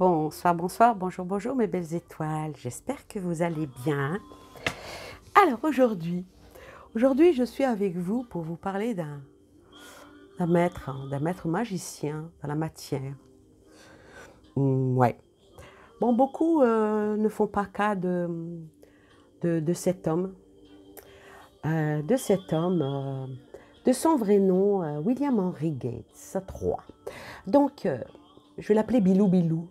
Bonsoir, bonsoir, bonjour, bonjour mes belles étoiles. J'espère que vous allez bien. Alors aujourd'hui je suis avec vous pour vous parler d'un maître magicien dans la matière. Ouais. Bon, beaucoup ne font pas cas de cet homme, de son vrai nom, William Henry Gates III. Donc, je vais l'appeler Bilou Bilou,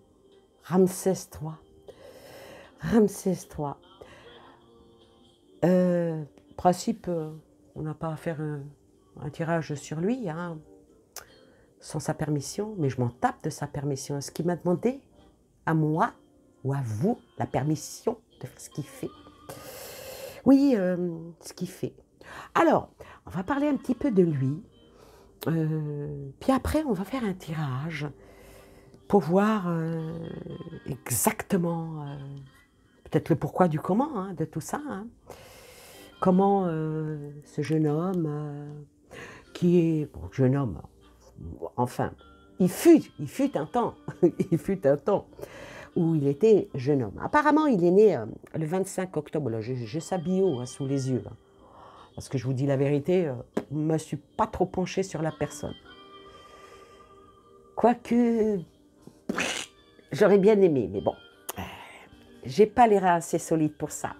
Ramsès III. Ramsès III. Principe, on n'a pas à faire un tirage sur lui, hein, sans sa permission, mais je m'en tape de sa permission. Est-ce qu'il m'a demandé, à moi ou à vous, la permission de faire ce qu'il fait? Oui, ce qu'il fait. Alors, on va parler un petit peu de lui, puis après on va faire un tirage pour voir exactement, peut-être le pourquoi du comment, hein, de tout ça, hein. Comment ce jeune homme, qui est, bon, jeune homme, enfin, il fut un temps, il fut un temps où il était jeune homme. Apparemment, il est né le 25 octobre, là, j'ai sa bio, hein, sous les yeux, là, parce que je vous dis la vérité, je ne me suis pas trop penchée sur la personne. Quoique, j'aurais bien aimé, mais bon, j'ai pas les reins assez solides pour ça.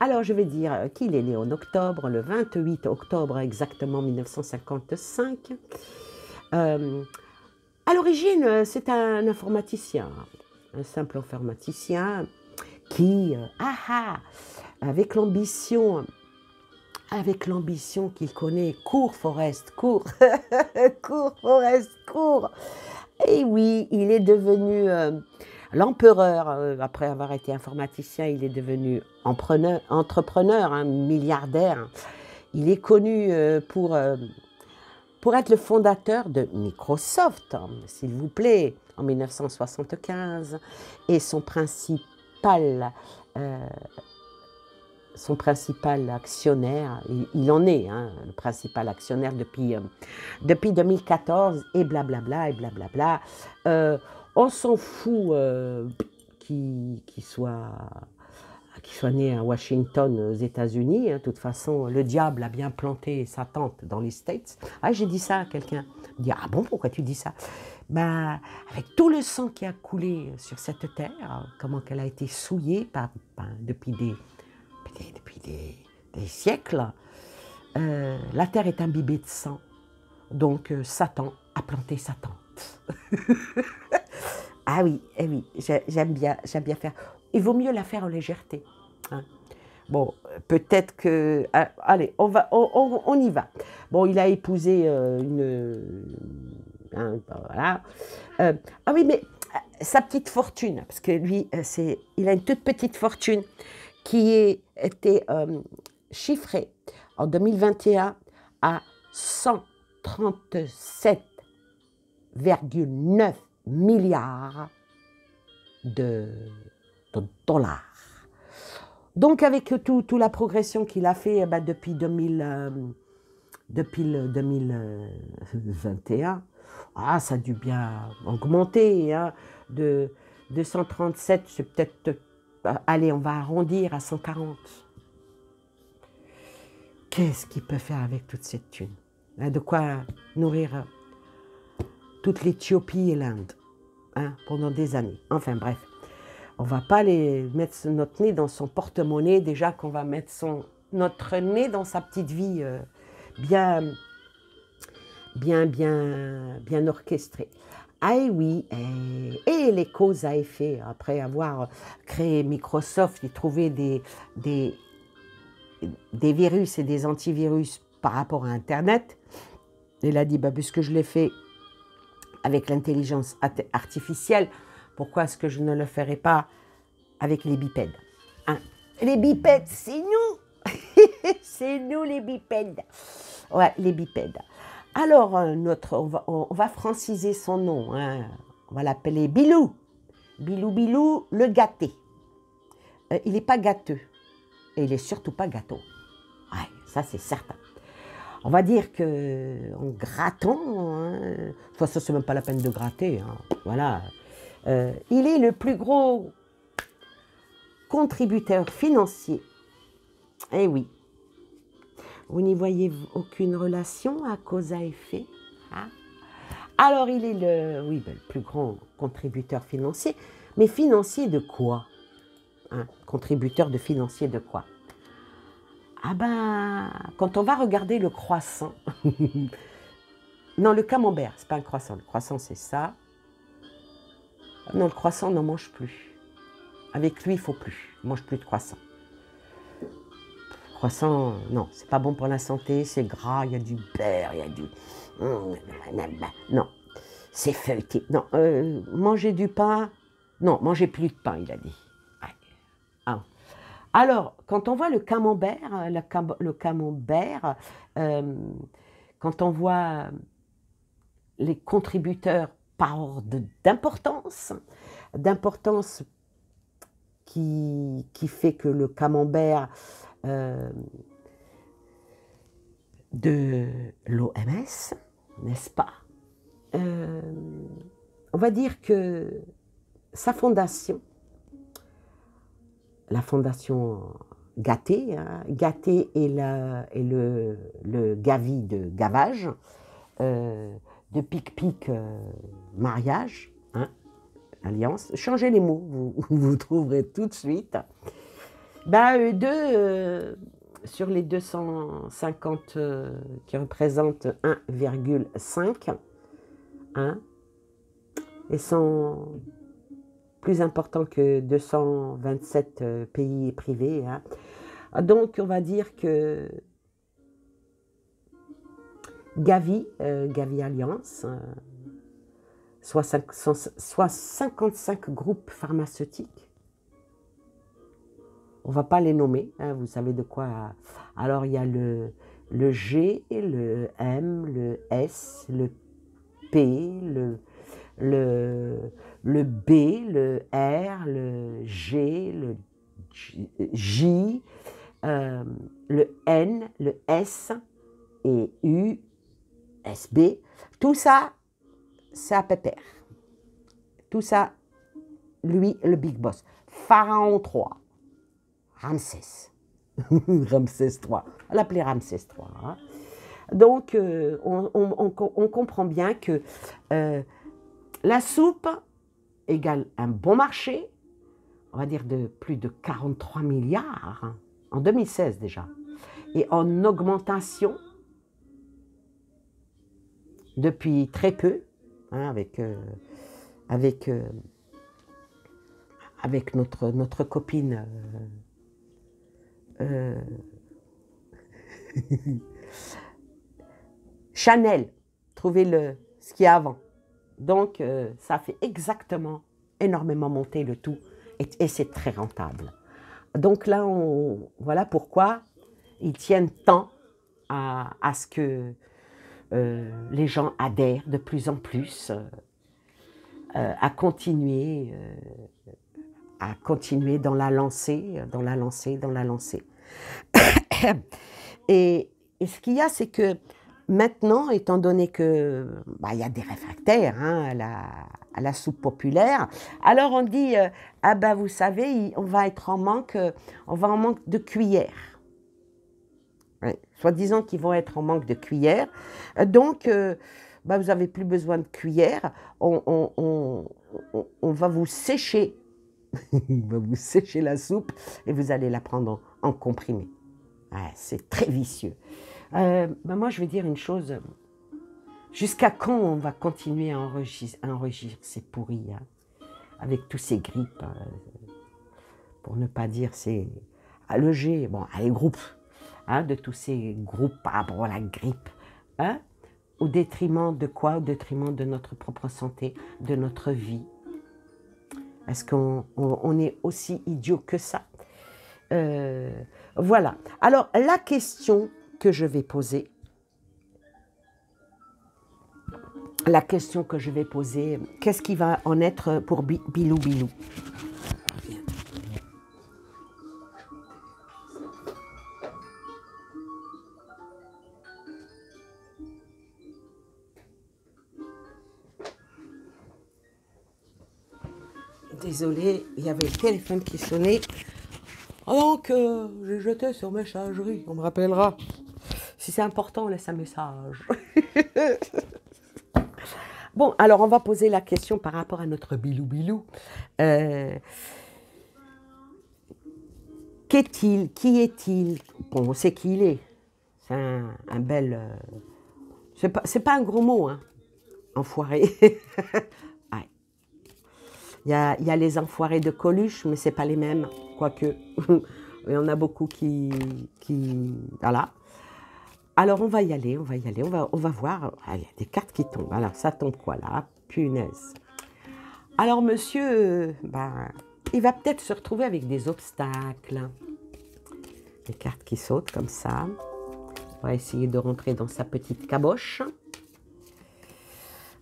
Alors, je vais dire qu'il est né en octobre, le 28 octobre exactement 1955. À l'origine, c'est un informaticien, un simple informaticien qui, avec l'ambition qu'il connaît, court, Forest, court, court, Forest, court. Et oui, il est devenu l'empereur, après avoir été informaticien, il est devenu entrepreneur, hein, milliardaire. Il est connu pour être le fondateur de Microsoft, hein, s'il vous plaît, en 1975. Et son principal actionnaire, il en est, hein, le principal actionnaire depuis 2014, et blablabla, et blablabla. On s'en fout qu'il soit né à Washington, aux États-Unis. De toute façon, le diable a bien planté sa tente dans les States. Ah, j'ai dit ça à quelqu'un. Il me dit, ah bon, pourquoi tu dis ça? Ben, avec tout le sang qui a coulé sur cette terre, comment qu'elle a été souillée depuis des siècles, la terre est imbibée de sang. Donc, Satan a planté sa tente. Ah oui, eh oui, j'aime bien faire. Il vaut mieux la faire en légèreté, hein. Bon, peut-être que... allez, on y va. Bon, il a épousé voilà. Ah oui, mais sa petite fortune, parce que lui, il a une toute petite fortune qui été chiffrée en 2021 à 137,9 milliards de dollars. Donc avec toute la progression qu'il a fait depuis le 2021, ça a dû bien augmenter, hein, de 137, c'est peut-être, allez, on va arrondir à 140. Qu'est-ce qu'il peut faire avec toute cette thune? De quoi nourrir toute l'Éthiopie et l'Inde, hein, pendant des années. Enfin bref, on ne va pas mettre notre nez dans son porte-monnaie, déjà qu'on va mettre notre nez dans sa petite vie bien orchestrée. Ah et oui, et les causes à effet, après avoir créé Microsoft, il trouvait des virus et des antivirus par rapport à Internet. Il a dit, puisque je l'ai fait avec l'intelligence artificielle, pourquoi est-ce que je ne le ferai pas avec les bipèdes, hein? Les bipèdes, c'est nous. C'est nous les bipèdes. Ouais, les bipèdes. Alors, on va franciser son nom, hein. On va l'appeler Bilou. Bilou Bilou, le gâté. Il n'est pas gâteux. Et il n'est surtout pas gâteau. Ouais, ça c'est certain. On va dire qu'en grattant, hein, de toute façon, c'est même pas la peine de gratter, hein, voilà. Il est le plus gros contributeur financier. Eh oui. Vous n'y voyez aucune relation à cause à effet, hein? Alors, il est le plus grand contributeur financier. Mais financier de quoi, hein? Contributeur de financier de quoi? Ah ben, quand on va regarder le croissant, non, le camembert, c'est pas un croissant. Le croissant, c'est ça. Non, le croissant, on n'en mange plus. Avec lui, il faut plus. On mange plus de croissant. Croissant, non, c'est pas bon pour la santé, c'est gras, il y a du beurre, il y a du... Non, c'est feuilleté. Non, manger du pain, non, mangez plus de pain, il a dit. Ah. Alors, quand on voit le camembert, quand on voit les contributeurs par ordre d'importance qui fait que le camembert de l'OMS, n'est-ce pas? On va dire que sa fondation, la fondation Gâté, hein, Gâté et le Gavi de gavage, de pic-pic mariage, hein, alliance, changez les mots, vous trouverez tout de suite. Ben, eux deux, sur les 250 qui représentent 1,5, hein, et sont plus importants que 227 pays privés. Hein. Donc, on va dire que Gavi Alliance, soit 55 groupes pharmaceutiques. On ne va pas les nommer, hein, vous savez de quoi. Alors, il y a le G, le M, le S, le P, le B, le R, le G, le J, le N, le S et U, SB. Tout ça, c'est à Pépère. Tout ça, lui, le Big Boss. Pharaon 3. Ramsès. Ramsès III. On l'appelait Ramsès III. Hein. Donc, on comprend bien que la soupe égale un bon marché, on va dire de plus de 43 milliards, hein, en 2016 déjà, et en augmentation depuis très peu, hein, avec notre copine Chanel, trouvez ce qu'il y a avant. Donc, ça fait exactement énormément monter le tout et c'est très rentable. Donc là, voilà pourquoi ils tiennent tant à ce que les gens adhèrent de plus en plus à continuer dans la lancée. Et ce qu'il y a, c'est que maintenant, étant donné que y a des réfractaires hein, à la soupe populaire, alors on dit ah ben vous savez, on va en manque de cuillères. Ouais, soi-disant qu'ils vont être en manque de cuillères. Donc vous n'avez plus besoin de cuillères. On va vous sécher. On va vous sécher la soupe et vous allez la prendre en comprimé. Ouais, c'est très vicieux. Moi, je vais dire une chose. Jusqu'à quand on va continuer à enregistrer ces pourris, hein, avec tous ces grippes, pour ne pas dire c'est le G, bon, les groupes, hein, de tous ces groupes par rapport à la grippe, hein, au détriment de quoi? Au détriment de notre propre santé, de notre vie. Est-ce qu'on est aussi idiot que ça? Voilà. Alors, la question que je vais poser, qu'est-ce qui va en être pour Bilou Bilou? désolée, il y avait le téléphone qui sonnait. Donc, j'ai jeté sur messagerie, on me rappellera. Si c'est important, on laisse un message. Bon, alors on va poser la question par rapport à notre bilou-bilou. Qu'est-il? Qui est-il? Bon, on sait qui il est. C'est un bel... c'est pas un gros mot, hein. Enfoiré. Ouais. Il y a les enfoirés de Coluche, mais c'est pas les mêmes, quoique. Il y en a beaucoup qui... Voilà. Alors, on va y aller, on va voir. Ah, il y a des cartes qui tombent. Alors, ça tombe quoi, là? Punaise. Alors, monsieur, il va peut-être se retrouver avec des obstacles. Des cartes qui sautent comme ça. On va essayer de rentrer dans sa petite caboche.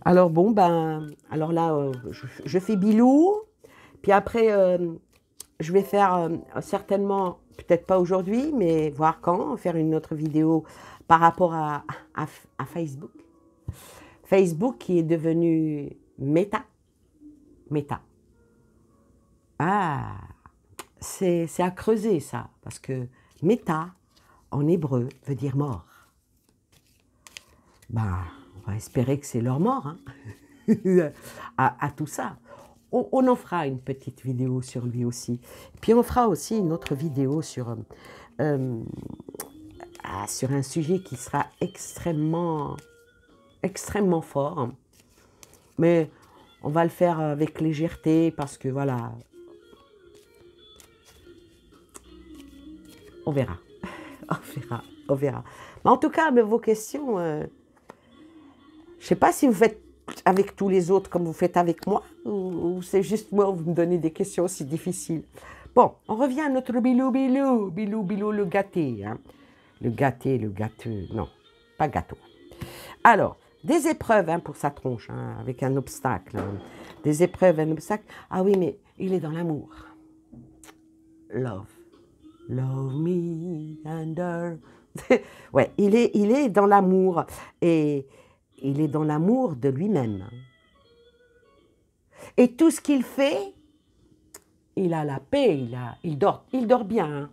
Alors, bon, alors là, je fais bilou. Puis après, je vais faire certainement, peut-être pas aujourd'hui, mais voir quand, faire une autre vidéo par rapport à Facebook. Facebook qui est devenu Meta. Meta. Ah, c'est à creuser ça, parce que Meta, en hébreu, veut dire mort. On va espérer que c'est leur mort, hein, à tout ça. On en fera une petite vidéo sur lui aussi. Puis on fera aussi une autre vidéo sur un sujet qui sera extrêmement fort. Mais on va le faire avec légèreté parce que voilà, on verra. On verra. Mais en tout cas, vos questions, je ne sais pas si vous faites avec tous les autres comme vous faites avec moi, ou c'est juste moi, vous me donnez des questions aussi difficiles. Bon, on revient à notre bilou, le gâté. Hein. Le gâteux, non, pas gâteau. Alors, des épreuves pour sa tronche, hein, avec un obstacle. Hein. Des épreuves, un obstacle. Ah oui, mais il est dans l'amour. Love me tender. Ouais, il est dans l'amour. Et il est dans l'amour de lui-même. Et tout ce qu'il fait, il a la paix, il dort bien. Hein.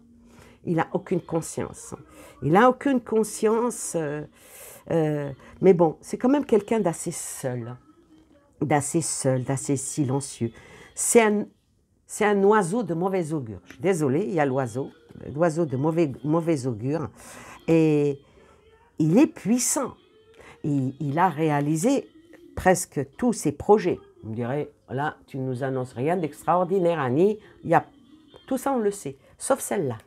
Il n'a aucune conscience. Il n'a aucune conscience. Mais bon, c'est quand même quelqu'un d'assez seul, d'assez silencieux. C'est un oiseau de mauvais augure. Je suis désolée, il y a l'oiseau de mauvais augure. Et il est puissant. Il a réalisé presque tous ses projets. Vous me direz, là, tu ne nous annonces rien d'extraordinaire, Annie. Tout ça, on le sait, sauf celle-là.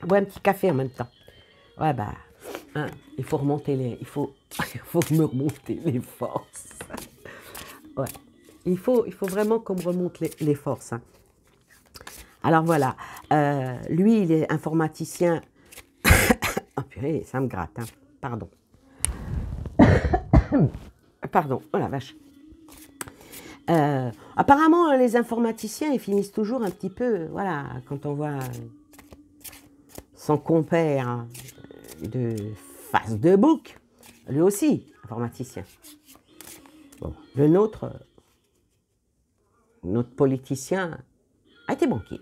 Bois un petit café en même temps. Ouais, il faut remonter il faut me remonter les forces. Ouais, il faut vraiment qu'on me remonte les forces. Hein. Alors voilà, lui, il est informaticien. Oh purée, ça me gratte, hein. Pardon. Pardon, oh la vache. Apparemment, les informaticiens, ils finissent toujours un petit peu, voilà, quand on voit son compère de face de bouc, lui aussi, informaticien. Bon, notre politicien a été banquier.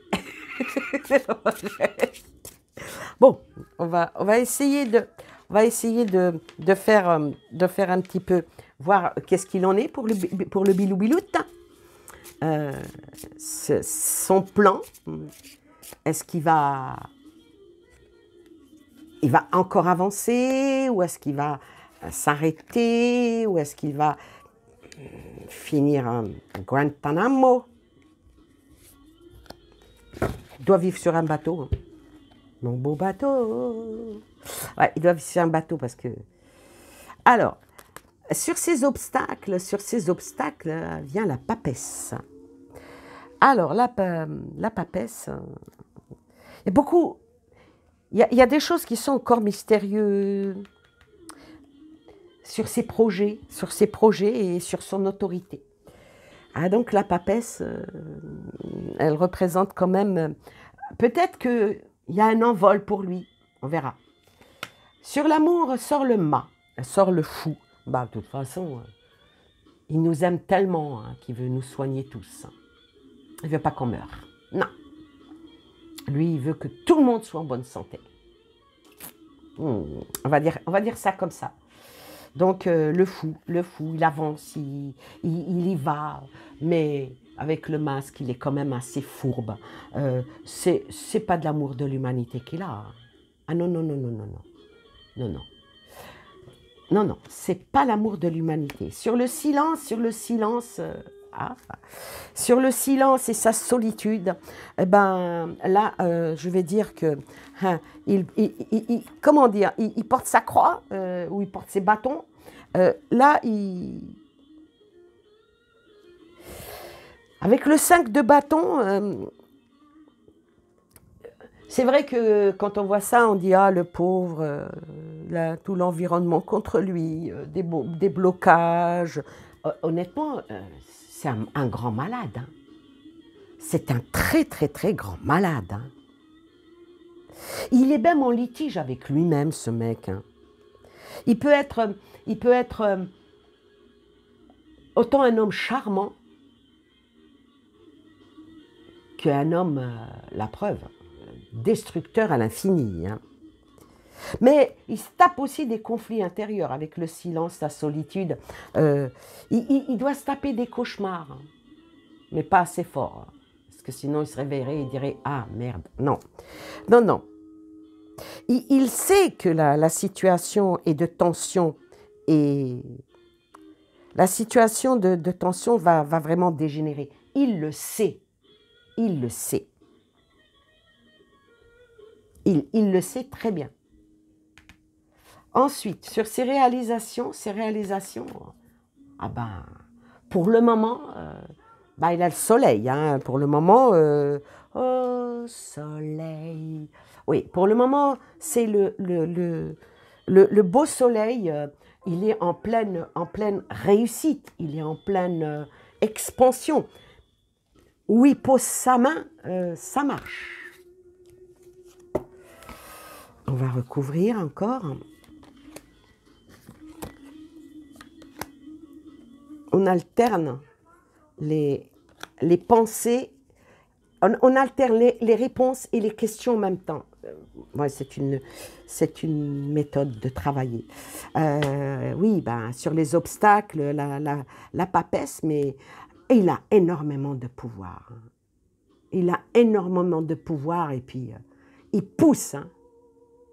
Bon, on va essayer de faire un petit peu, voir qu'est-ce qu'il en est pour le bilou-bilout. Son plan, est-ce qu'il va encore avancer, ou est-ce qu'il va s'arrêter, ou est-ce qu'il va finir en Guantanamo? Il doit vivre sur un bateau. Hein. Mon beau bateau. Ouais, il doit vivre sur un bateau parce que... Alors, sur ces obstacles vient la papesse. Alors, la papesse, il y a beaucoup... Il y a des choses qui sont encore mystérieuses sur ses projets et sur son autorité. Ah, donc la papesse, elle représente quand même... Peut-être qu'il y a un envol pour lui, on verra. Sur l'amour sort le mât, sort le fou. De toute façon, Il nous aime tellement hein, qu'il veut nous soigner tous. Il ne veut pas qu'on meure. Non. Lui, il veut que tout le monde soit en bonne santé. On va dire ça comme ça. Donc, le fou, il avance, il y va, mais avec le masque, il est quand même assez fourbe. C'est pas de l'amour de l'humanité qu'il a. Ah non, non, non, non, non, non. Non, non. Non, non, c'est pas l'amour de l'humanité. Sur le silence, sur le silence et sa solitude, eh ben, là, je vais dire que, hein, comment dire, il porte sa croix, ou il porte ses bâtons. Là, avec le 5 de bâton, c'est vrai que quand on voit ça, on dit « Ah, le pauvre, tout l'environnement contre lui, des blocages. » Honnêtement, c'est un grand malade. Hein. C'est un très, très, très grand malade. Hein. Il est même en litige avec lui-même, ce mec. Hein. Il peut être autant un homme charmant qu'un homme, la preuve, destructeur à l'infini. Hein. Mais il se tape aussi des conflits intérieurs avec le silence, la solitude. Il doit se taper des cauchemars, hein, mais pas assez fort. Hein, parce que sinon il se réveillerait et dirait « Ah, merde !» Non, non, non. Il sait que la situation est de tension et la situation de tension va vraiment dégénérer. Il le sait. Il le sait. Il le sait très bien. Ensuite, sur ses réalisations, ah ben, pour le moment, ben, il a le soleil. Hein, pour le moment, oh soleil. Oui, pour le moment, c'est le beau soleil. Il est en pleine réussite. Il est en pleine expansion. Où il pose sa main, ça marche. On va recouvrir encore. On alterne les pensées, on alterne les réponses et les questions en même temps. Ouais, c'est une méthode de travailler. Oui, ben, sur les obstacles, la papesse, mais il a énormément de pouvoir. Il a énormément de pouvoir et puis il pousse. Hein.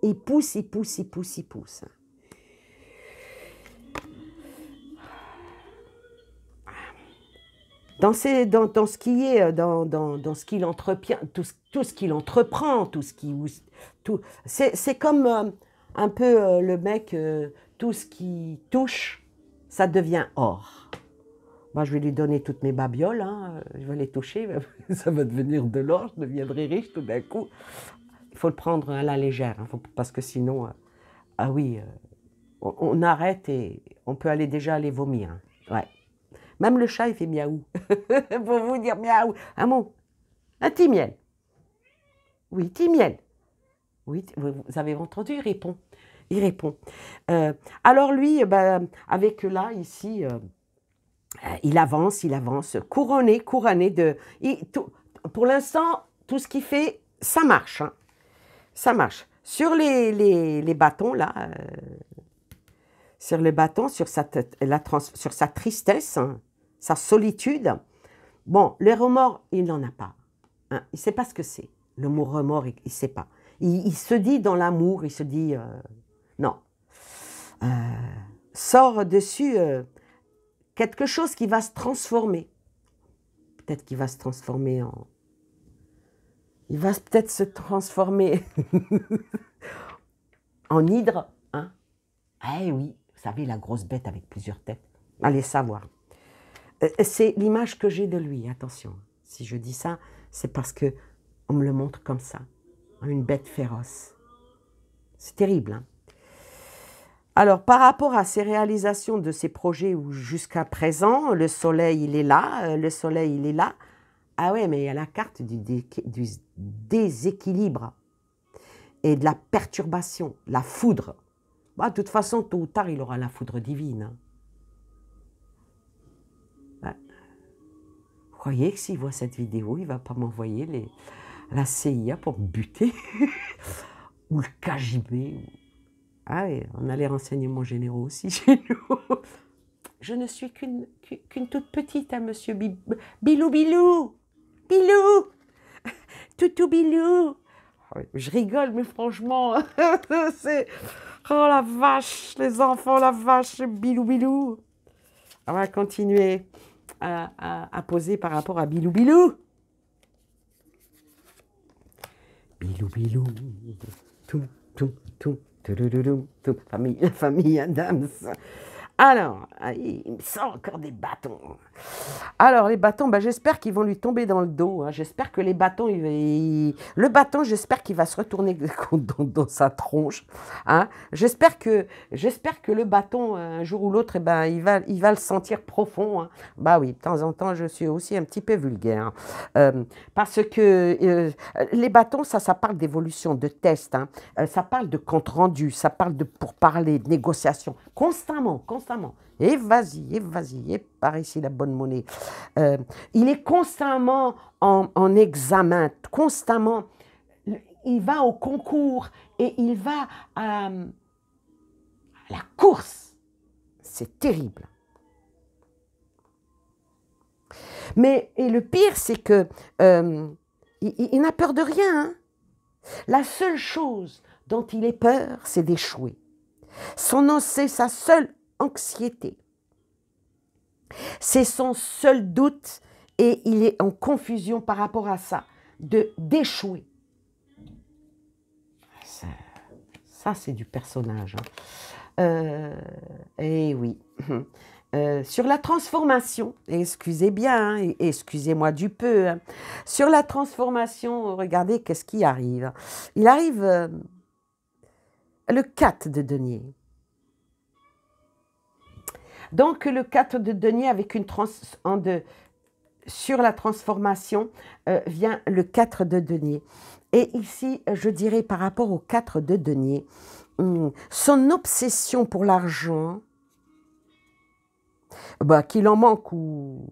Il pousse, il pousse, il pousse, il pousse. Dans ce qui est, dans ce qu'il entreprend, tout ce qu'il entreprend, c'est comme un peu le mec, tout ce qui touche, ça devient or. Moi, je vais lui donner toutes mes babioles, hein, je vais les toucher, ça va devenir de l'or, je deviendrai riche tout d'un coup. Il faut le prendre à la légère, hein, parce que sinon, ah oui, on arrête et on peut déjà aller vomir. Hein, ouais. Même le chat, il fait miaou. Pour vous dire miaou. Un mot. Un petit miel. Oui, petit miel. Oui, vous avez entendu, il répond. Il répond. Alors lui, ben, avec là, ici, il avance, couronné de... pour l'instant, tout ce qu'il fait, ça marche. Hein. Ça marche. Sur les bâtons, là, sur le bâton, sur sa tristesse, hein, sa solitude. Bon, le remords, il n'en a pas. Hein, il ne sait pas ce que c'est. Le mot remords, il ne sait pas. Il se dit dans l'amour, il se dit non. Sort dessus quelque chose qui va se transformer. Peut-être qu'il va se transformer en... Il va peut-être se transformer en hydre. Hein? Eh oui, vous savez, la grosse bête avec plusieurs têtes. Allez savoir. C'est l'image que j'ai de lui, attention. Si je dis ça, c'est parce qu'on me le montre comme ça. Une bête féroce. C'est terrible. Hein? Alors, par rapport à ses réalisations de ses projets où jusqu'à présent, le soleil, il est là, le soleil, il est là. Ah ouais, mais il y a la carte du déséquilibre et de la perturbation, la foudre. Bah, de toute façon, tôt ou tard, il aura la foudre divine. Hein. croyez que s'il voit cette vidéo, il ne va pas m'envoyer la CIA pour me buter? Ou le KGB? Ah oui, on a les renseignements généraux aussi chez nous. Je ne suis qu'une toute petite, hein, monsieur Bilou Bilou. Bilou. Toutou Bilou. Je rigole, mais franchement, c'est... Oh la vache, les enfants, la vache, Bilou Bilou. On va continuer à poser par rapport à Bilou Bilou. Bilou Bilou. Tout, tout, tout, tout, tout, tout. La famille Adams. Alors, il me sent encore des bâtons. Alors, les bâtons, ben, j'espère qu'ils vont lui tomber dans le dos. Hein. J'espère que les bâtons, le bâton, j'espère qu'il va se retourner dans sa tronche. Hein. J'espère que le bâton, un jour ou l'autre, eh ben, il va le sentir profond. Hein. Bah oui, de temps en temps, je suis aussi un petit peu vulgaire. Parce que les bâtons, ça parle d'évolution, de test. Hein. Ça parle de compte rendu, ça parle de pourparlers, de négociations. Constamment. Et vas-y, et par ici la bonne monnaie. Il est constamment en examen, constamment. Il va au concours et il va à la course. C'est terrible. Mais et le pire, c'est que il n'a peur de rien. Hein. La seule chose dont il ait peur, c'est d'échouer. C'est sa seule anxiété. C'est son seul doute et il est en confusion par rapport à ça, d'échouer. Ça c'est du personnage. Hein. Et oui. Sur la transformation, excusez bien, hein, excusez-moi du peu, hein. Sur la transformation, regardez qu'est-ce qui arrive. Il arrive le 4 de denier. Donc, le 4 de denier, avec sur la transformation, vient le 4 de denier. Et ici, je dirais par rapport au 4 de denier, son obsession pour l'argent, bah, qu'il en manque ou...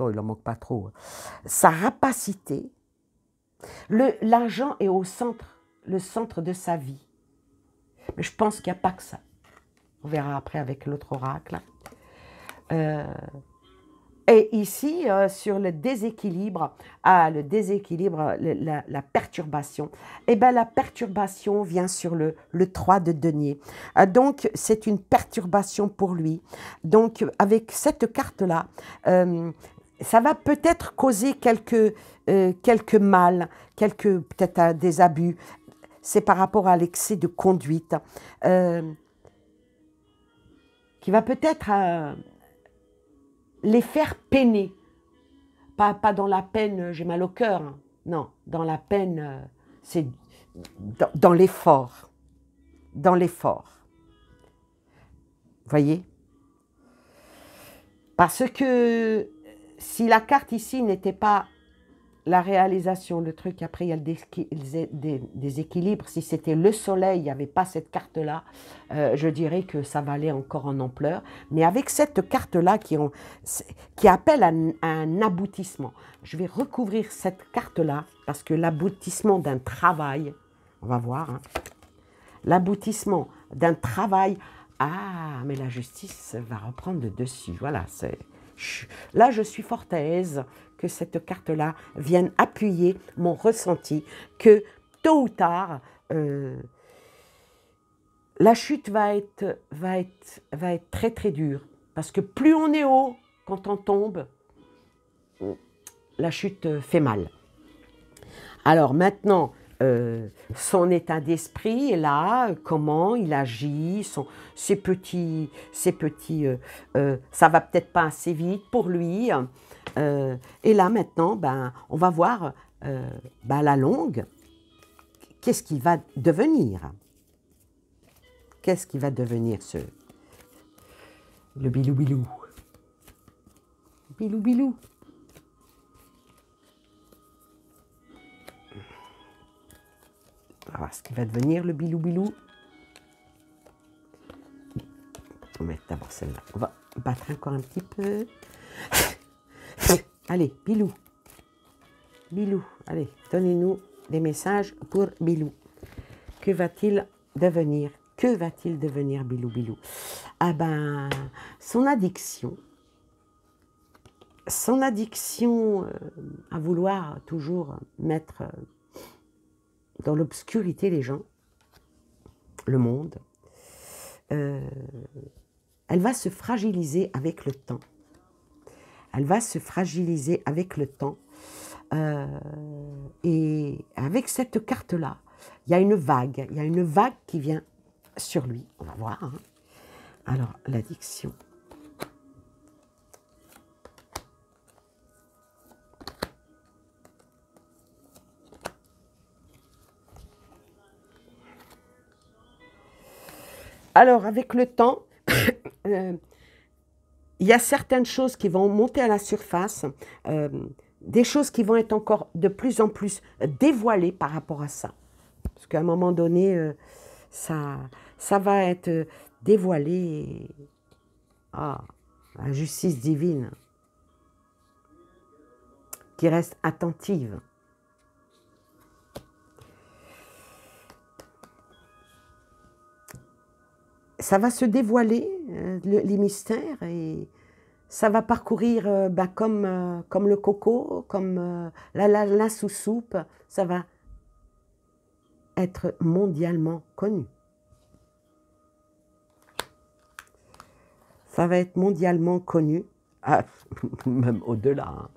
Non, il n'en manque pas trop. Sa rapacité, l'argent est le centre de sa vie. Mais je pense qu'il n'y a pas que ça. On verra après avec l'autre oracle. Et ici, sur le déséquilibre, la perturbation, eh bien, la perturbation vient sur le 3 de denier. Donc, c'est une perturbation pour lui. Donc, avec cette carte-là, ça va peut-être causer quelques mal, peut-être des abus. C'est par rapport à l'excès de conduite. Qui va peut-être les faire peiner. Pas dans la peine, j'ai mal au cœur. Hein. Non, dans la peine, c'est dans l'effort. Dans l'effort. Voyez? Parce que si la carte ici n'était pas la réalisation, le truc, après il y a des équilibres. Si c'était le soleil, il n'y avait pas cette carte-là, je dirais que ça va aller encore en ampleur. Mais avec cette carte-là qui appelle à un aboutissement, je vais recouvrir cette carte-là parce que l'aboutissement d'un travail, on va voir, hein, l'aboutissement d'un travail, ah, mais la justice va reprendre le dessus, voilà, là je suis fort aise que cette carte-là vienne appuyer mon ressenti, que tôt ou tard, la chute va être très très dure. Parce que plus on est haut, quand on tombe, la chute fait mal. Alors maintenant, son état d'esprit est là, comment il agit, ses petits ça va peut-être pas assez vite pour lui. Et là maintenant, ben, on va voir à la longue, qu'est-ce qu'il va devenir? Qu'est-ce qui va devenir le bilou bilou? Bilou bilou. On va voir ce qui va devenir le bilou bilou. On va mettre d'abord celle-là. On va battre encore un petit peu. Allez, Bilou. Bilou, allez, donnez-nous des messages pour Bilou. Que va-t-il devenir? Que va-t-il devenir, Bilou, Bilou? Ah ben, son addiction à vouloir toujours mettre dans l'obscurité les gens, le monde, elle va se fragiliser avec le temps. Elle va se fragiliser avec le temps. Et avec cette carte-là, il y a une vague qui vient sur lui. On va voir. Hein. Alors, l'addiction. Alors, avec le temps, il y a certaines choses qui vont monter à la surface, des choses qui vont être encore de plus en plus dévoilées par rapport à ça. Parce qu'à un moment donné, ça va être dévoilé. Et... Ah, la justice divine qui reste attentive. Ça va se dévoiler, les mystères, et ça va parcourir comme le coco, comme la sous-soupe, ça va être mondialement connu. Ça va être mondialement connu, même au-delà. Hein.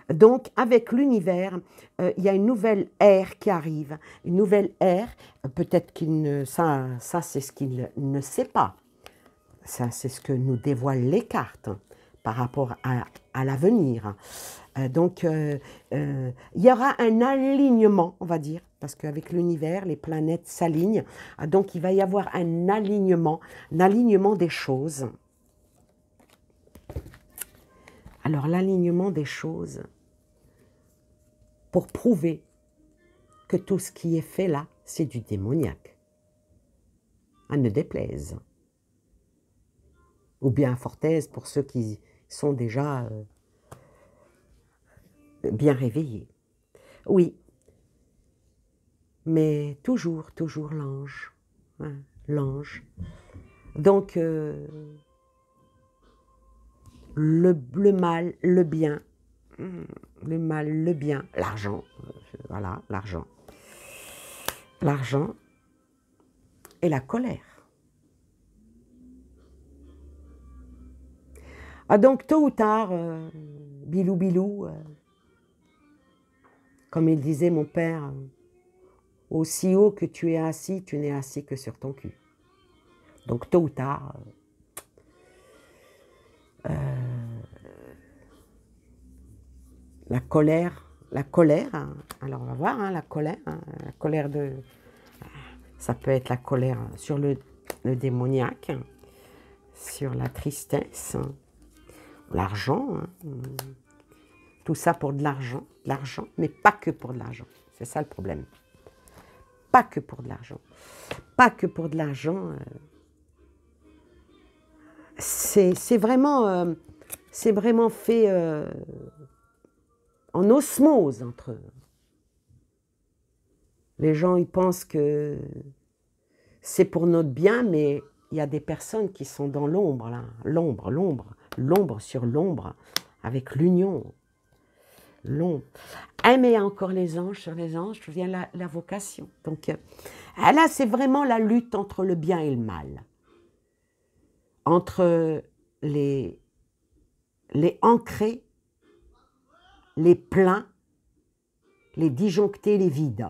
Donc, avec l'univers, il y a une nouvelle ère qui arrive. Une nouvelle ère, peut-être qu'il ne... Ça c'est ce qu'il ne sait pas. Ça, c'est ce que nous dévoilent les cartes par rapport à l'avenir. Donc, il y aura un alignement, on va dire, parce qu'avec l'univers, les planètes s'alignent. Donc, il va y avoir un alignement des choses. Alors, l'alignement des choses pour prouver que tout ce qui est fait là, c'est du démoniaque. À ne déplaise. Ou bien fortaise pour ceux qui sont déjà bien réveillés. Oui, mais toujours l'ange. Hein, l'ange. Donc, le mal, le bien, le mal, le bien, l'argent, voilà, l'argent. L'argent et la colère. Ah donc, tôt ou tard, bilou bilou, comme il disait mon père, aussi haut que tu es assis, tu n'es assis que sur ton cul. Donc, tôt ou tard, la colère, hein, alors on va voir, hein, la colère de... Ça peut être la colère sur le démoniaque, sur la tristesse, l'argent, hein, tout ça pour de l'argent, mais pas que pour de l'argent. C'est ça le problème. Pas que pour de l'argent. Pas que pour de l'argent. C'est vraiment fait en osmose entre eux. Les gens, ils pensent que c'est pour notre bien, mais il y a des personnes qui sont dans l'ombre, là. L'ombre sur l'ombre, avec l'union. L'ombre. Ah, mais il y a encore les anges, sur les anges, vient la vocation. Donc, là, c'est vraiment la lutte entre le bien et le mal. Entre les ancrés, les pleins, les disjonctés, les vides.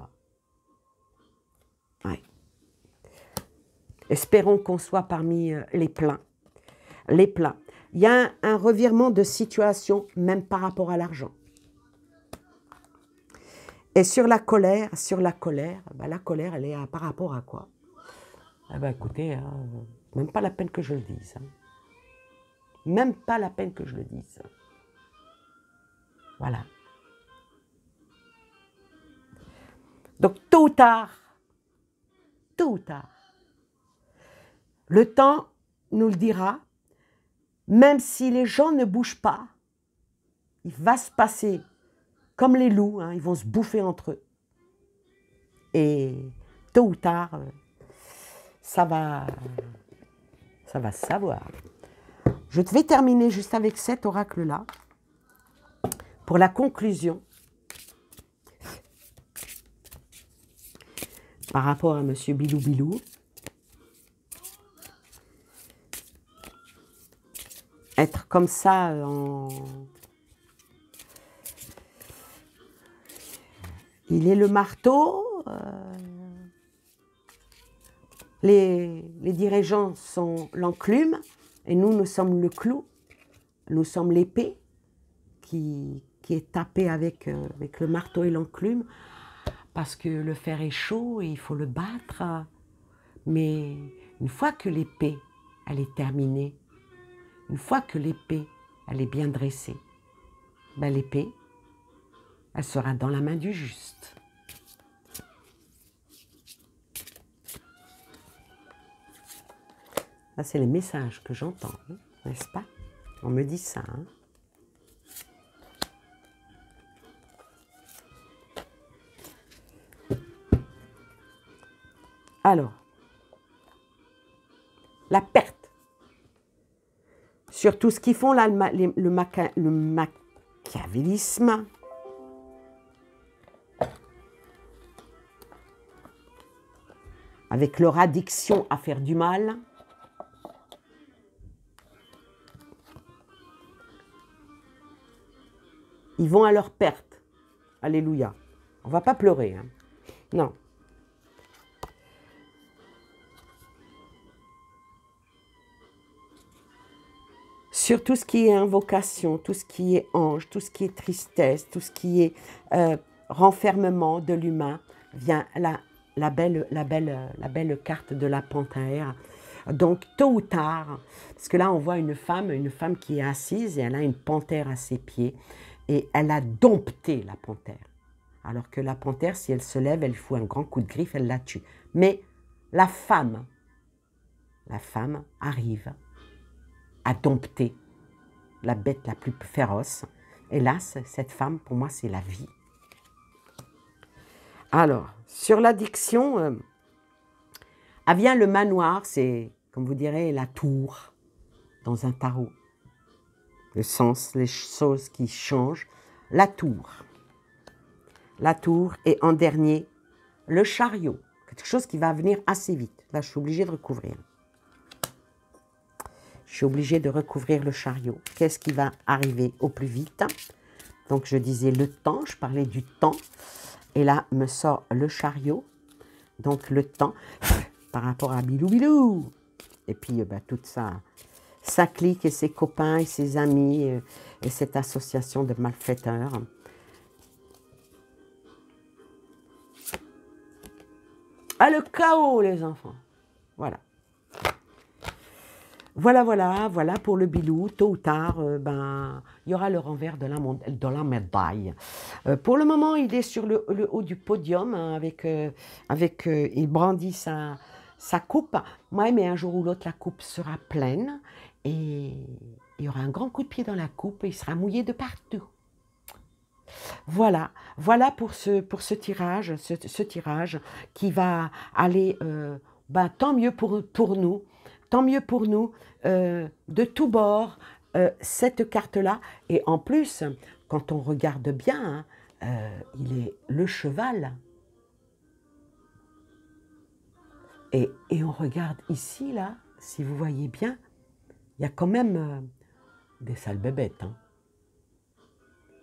Ouais. Espérons qu'on soit parmi les pleins. Les pleins. Il y a un revirement de situation, même par rapport à l'argent. Et sur la colère, ben la colère, elle est par rapport à quoi? Eh ben écoutez, même pas la peine que je le dise. Hein. Même pas la peine que je le dise. Voilà. Donc tôt ou tard, le temps nous le dira, même si les gens ne bougent pas, il va se passer comme les loups, hein, ils vont se bouffer entre eux. Et tôt ou tard, ça va se savoir. Je vais terminer juste avec cet oracle-là. Pour la conclusion, par rapport à Monsieur Bilou Bilou, être comme ça il est le marteau, les dirigeants sont l'enclume, et nous sommes le clou, nous sommes l'épée qui est tapée avec le marteau et l'enclume, parce que le fer est chaud et il faut le battre. Mais une fois que l'épée, elle est terminée, une fois que l'épée, elle est bien dressée, ben l'épée, elle sera dans la main du juste. Là, c'est les messages que j'entends, hein, n'est-ce pas? On me dit ça, hein. Alors, la perte. Sur tout ce qu'ils font là, le machiavélisme. Avec leur addiction à faire du mal. Ils vont à leur perte. Alléluia. On ne va pas pleurer, hein. Non. Sur tout ce qui est invocation, tout ce qui est ange, tout ce qui est tristesse, tout ce qui est renfermement de l'humain, vient la belle carte de la panthère. Donc, tôt ou tard, parce que là, on voit une femme qui est assise et elle a une panthère à ses pieds et elle a dompté la panthère. Alors que la panthère, si elle se lève, elle fout un grand coup de griffe, elle la tue. Mais la femme arrive à dompter la bête la plus féroce. Hélas, cette femme, pour moi, c'est la vie. Alors, sur l'addiction, vient le manoir, c'est, comme vous direz, la tour dans un tarot. Le sens, les choses qui changent. La tour. La tour et en dernier, le chariot. Quelque chose qui va venir assez vite. Là, je suis obligée de recouvrir. Je suis obligée de recouvrir le chariot. Qu'est-ce qui va arriver au plus vite? Donc, je disais le temps, je parlais du temps. Et là, me sort le chariot. Donc, le temps par rapport à Bilou Bilou. Et puis, tout ça, sa clique et ses copains et ses amis et cette association de malfaiteurs. Ah, le chaos, les enfants. Voilà. Voilà pour le Bilou. Tôt ou tard, il y aura le renvers de la médaille. Pour le moment, il est sur le haut du podium, hein, il brandit sa coupe. Ouais, mais un jour ou l'autre, la coupe sera pleine et il y aura un grand coup de pied dans la coupe et il sera mouillé de partout. Voilà pour ce tirage, ce tirage qui va aller, tant mieux pour nous. Tant mieux pour nous, de tous bords, cette carte-là. Et en plus, quand on regarde bien, hein, il est le cheval. Et on regarde ici, là, si vous voyez bien, il y a quand même des sales bébêtes. Hein.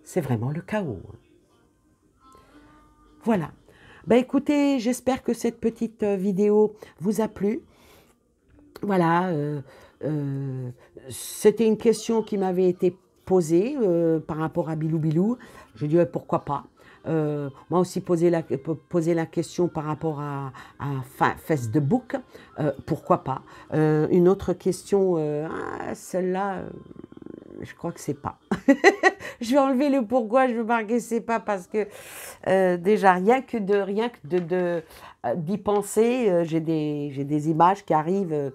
C'est vraiment le chaos. Hein. Voilà. Ben écoutez, j'espère que cette petite vidéo vous a plu. Voilà, c'était une question qui m'avait été posée par rapport à Bilou Bilou. Je dis pourquoi pas. Moi aussi poser la question par rapport à Facebook, pourquoi pas. Une autre question, celle-là, je crois que c'est pas. Je vais enlever le pourquoi, je vais marquer c'est pas parce que déjà rien que d'y penser, j'ai des images qui arrivent.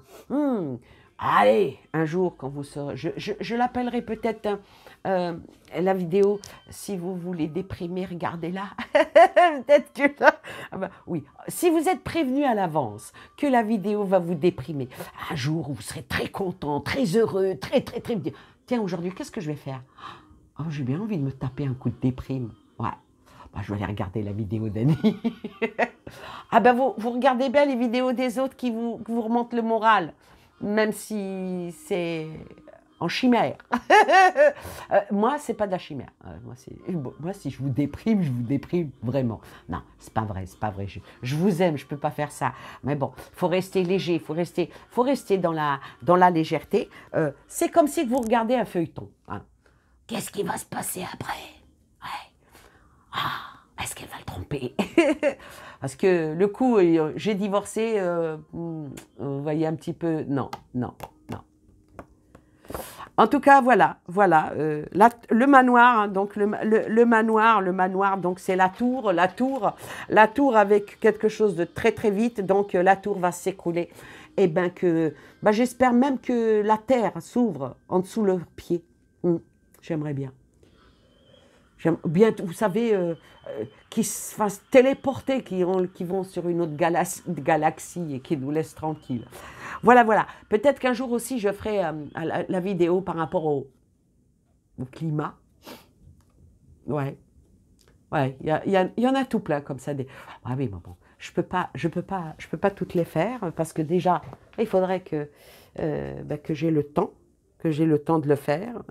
Allez, un jour, quand vous serez... Je l'appellerai peut-être la vidéo, si vous voulez déprimer, regardez-la. Peut-être que là... Ah bah, oui, si vous êtes prévenu à l'avance que la vidéo va vous déprimer, un jour où vous serez très content, très heureux, très... Tiens, aujourd'hui, qu'est-ce que je vais faire? Oh, j'ai bien envie de me taper un coup de déprime. Ouais, bah, je vais aller regarder la vidéo d'Annie. Ah ben, vous regardez bien les vidéos des autres qui vous remontent le moral, même si c'est en chimère. Moi, c'est pas de la chimère. Moi, si je vous déprime vraiment. Non, c'est pas vrai, c'est pas vrai. Je vous aime, je peux pas faire ça. Mais bon, faut rester léger, faut rester dans la légèreté. C'est comme si vous regardez un feuilleton. Hein. Qu'est-ce qui va se passer après? Ouais. Ah, est-ce qu'elle va le tromper? Parce que le coup, j'ai divorcé, vous voyez un petit peu, non. En tout cas, voilà, le manoir, hein, donc le manoir, donc c'est la tour avec quelque chose de très très vite, donc la tour va s'écrouler. Et ben j'espère même que la terre s'ouvre en dessous leurs pieds. J'aimerais bien. Bien, vous savez, qui se fassent téléporter, qui vont sur une autre galaxie et qui nous laissent tranquilles. Voilà. Peut-être qu'un jour aussi, je ferai la vidéo par rapport au climat. Ouais, il y en a tout plein comme ça. Ah oui, mais bon, je peux pas toutes les faire parce que déjà, il faudrait que j'ai le temps, de le faire,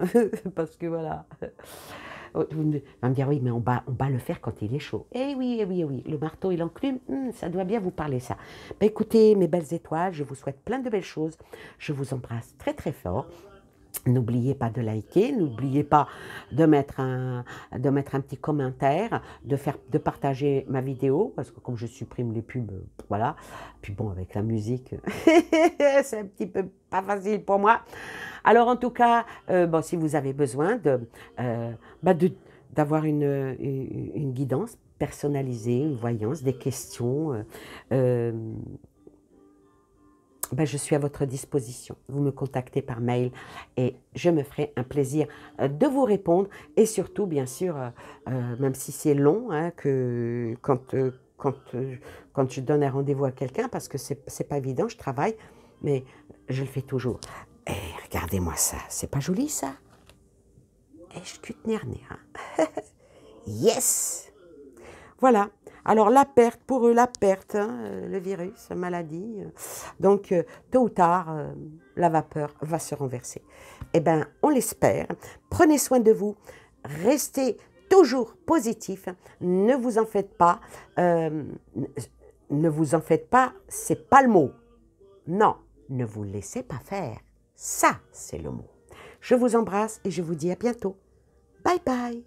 parce que voilà. Vous va me dire, oui, mais on va le faire quand il est chaud. Eh oui, le marteau et l'enclume, ça doit bien vous parler, ça. Ben, écoutez, mes belles étoiles, je vous souhaite plein de belles choses. Je vous embrasse très, très fort. N'oubliez pas de liker, n'oubliez pas de mettre un petit commentaire, de partager ma vidéo, parce que comme je supprime les pubs, voilà. Puis bon, avec la musique, c'est un petit peu pas facile pour moi. Alors en tout cas, si vous avez besoin d'avoir une guidance personnalisée, une voyance, des questions, je suis à votre disposition. Vous me contactez par mail et je me ferai un plaisir de vous répondre. Et surtout, bien sûr, même si c'est long, hein, quand je donne un rendez-vous à quelqu'un, parce que c'est pas évident, je travaille, mais je le fais toujours. Et regardez-moi ça, c'est pas joli ça? Et je cute hein. Yes! Voilà. Alors, pour eux, la perte, hein, le virus, la maladie. Donc, tôt ou tard, la vapeur va se renverser. Eh bien, on l'espère. Prenez soin de vous. Restez toujours positif. Ne vous en faites pas. Ne vous en faites pas, c'est pas le mot. Non, ne vous laissez pas faire. Ça, c'est le mot. Je vous embrasse et je vous dis à bientôt. Bye bye.